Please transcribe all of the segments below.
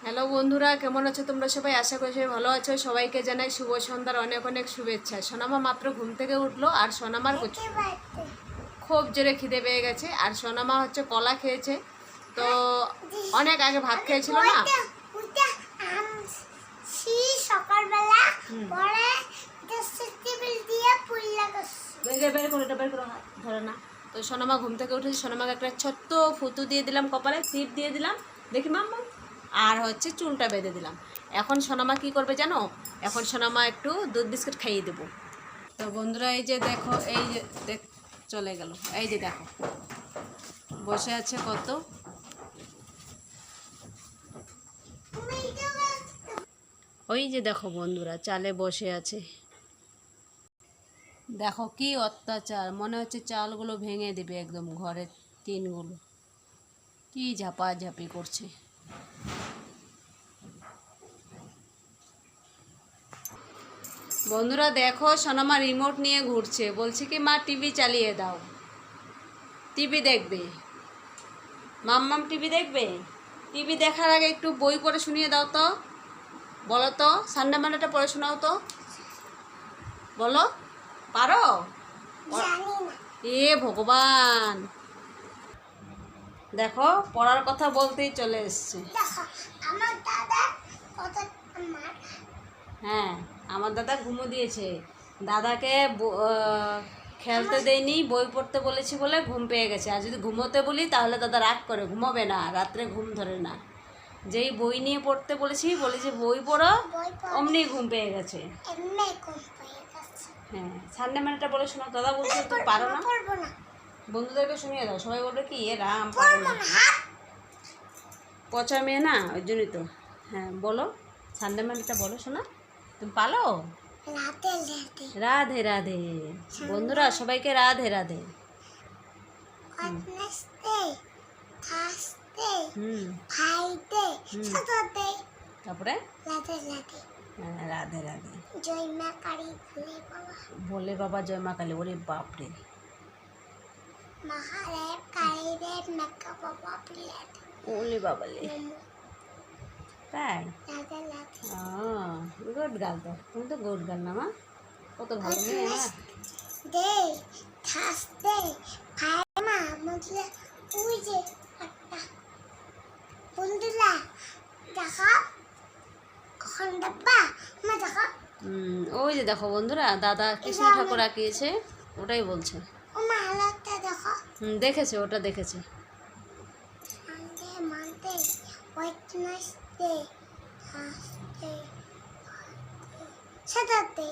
Hello বন্ধুরা, কেমন আছো তোমরা সবাই? আশা করি সবাই ভালো আছো। সবাইকে জানাই শুভ সন্ধ্যার অনেক অনেক শুভেচ্ছা। সোনামা মাত্র ঘুম থেকে উঠলো আর সোনামার খুব জোরে খিদে পেয়ে গেছে। আর সোনামা হচ্ছে কলা খেয়েছে, তো অনেক আগে ভাত খেয়েছিল না। ধরে না, তো সোনামা ঘুম থেকে উঠেছে। সোনামাকে একটা ছোট্ট ফুতু দিয়ে দিলাম, কপালে টিপ দিয়ে দিলাম, দেখি মাম্মা, আর হচ্ছে চুলটা বেঁধে দিলাম। এখন সোনামা কি করবে জানো? এখন সোনামা একটু দুধ বিস্কুট খাইয়ে দেবো। তো বন্ধুরা, এই যে দেখো, এই যে চলে গেল, এই যে দেখো বসে আছে কত। ওই যে দেখো বন্ধুরা, চালে বসে আছে। দেখো কি অত্যাচার, মনে হচ্ছে চালগুলো ভেঙে দেবে একদম, ঘরের টিনগুলো। কি ঝাপাঝাপি করছে। বন্ধুরা দেখো, সোনামা রিমোট নিয়ে ঘুরছে, বলছে কি মা টিভি চালিয়ে দাও, টিভি দেখবে। মাম্মাম টিভি দেখবে। টিভি দেখার আগে একটু বই পড়ে শুনিয়ে দাও তো, বলো তো, সানডে মানডেটা পড়ে শোনাও তো, বলো, পারো? এ ভগবান, দেখো পড়ার কথা বলতেই চলে এসছে। হ্যাঁ, আমার দাদা ঘুমো দিয়েছে। দাদাকে খেলতে দেয়নি, বই পড়তে বলেছি বলে ঘুম পেয়ে গেছে। আর যদি ঘুমোতে বলি তাহলে দাদা রাগ করে, ঘুমোবে না, রাত্রে ঘুম ধরে না। যেই বই নিয়ে পড়তে বলেছি বই পড়ো, অমনি ঘুম পেয়ে গেছে। হ্যাঁ, সানডে মানেটা বলে শোনো। দাদা বলছে তো পারো না, বন্ধুদেরকে শুনিয়ে দাও, সবাই বলবে কি এ রাম পচা মেয়ে না, ওই জন্যই তো। হ্যাঁ বলো, সানডে মানেটা বলো শোনা, তুমি পালো? রাধে রাধে বন্ধুরা, সবাইকে রাধে রাধে। তারপরে রাধে রাধে, জয় মা কালী, ভোলে বাবা, জয় মা কালী। ওরে বাপরে, মহাদেব কালীদেব মেকা বাবা প্লেট, ওলে বাবালে, তাই? গুড গার্ল, তো তুমি তো গুড গার্ল না মা, কত ভালো মেয়ে আমার। দে খাস দে ভাই মা মতলে ওই যে একটা বন্ধুরা দেখো কখন ডাব্বা মা দেখো। ওই যে দেখো বন্ধুরা, দাদা কৃষ্ণ ঠাকুর আঁকিয়েছে, ওটাই বলছে। ও মা আলাদা দেখো। দেখেছে, ওটা দেখেছে। Sunday Monday Wednesday Thursday Saturday,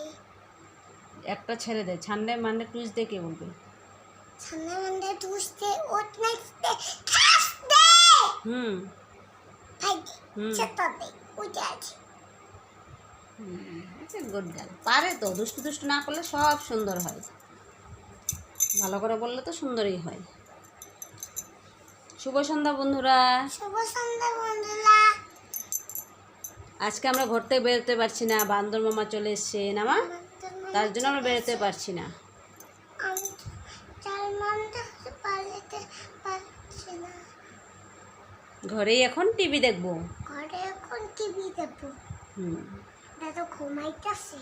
একটা ছেড়ে দে। সানডে মানডে টুইসডে কে বলবে? Sunday Monday Tuesday Wednesday Thursday, Friday Saturday, ওইটা আছে। গুড গার্ল, পারে তো। দুষ্টু দুষ্টু না করলে সব সুন্দর হয়, ভালো করে বললে তো সুন্দরই হয়। শুভ সন্ধ্যা বন্ধুরা। শুভ সন্ধ্যা বন্ধুরা। আজকে আমরা ঘর থেকে বেরোতে পারছি না, বান্দর মামা চলে এসছে না মা, তার জন্য আমরা বেরোতে পারছি না। ঘরেই এখন টিভি দেখবো, ঘরে এখন টিভি দেখবো। দাদা ঘুমাইতেছে।